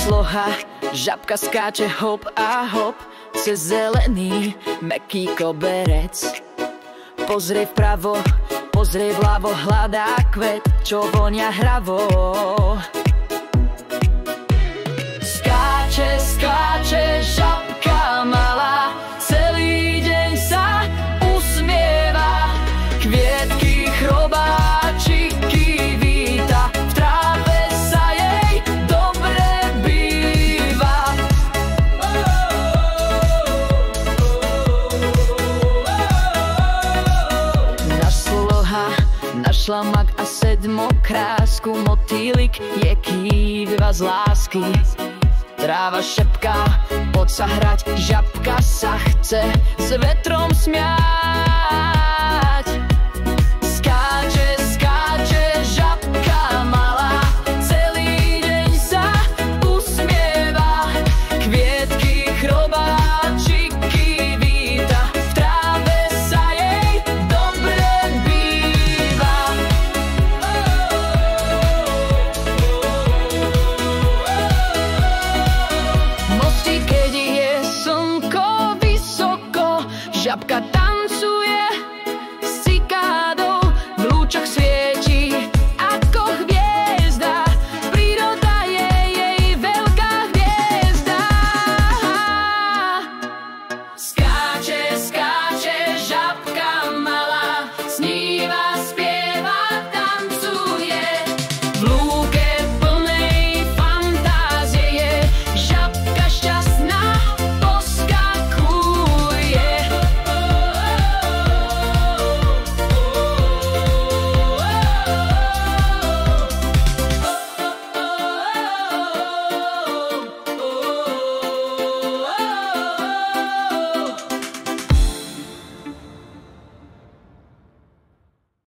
sloha, žabka skáče hop a hop cez zelený, mäkký koberec. Pozrie vpravo, pozrie vľavo, hľadá kvet, čo vonia hravo. Skáče, skáče, žabka malá, celý deň sa usmieva, kvietky chrobáčiky víta, v tráve sa jej dobre býva. Našla mak a sedmokrásku, motýlik je kýva z lásky. Tráva šepká, poď sa hrať, žabka sa chce s vetrom smiať.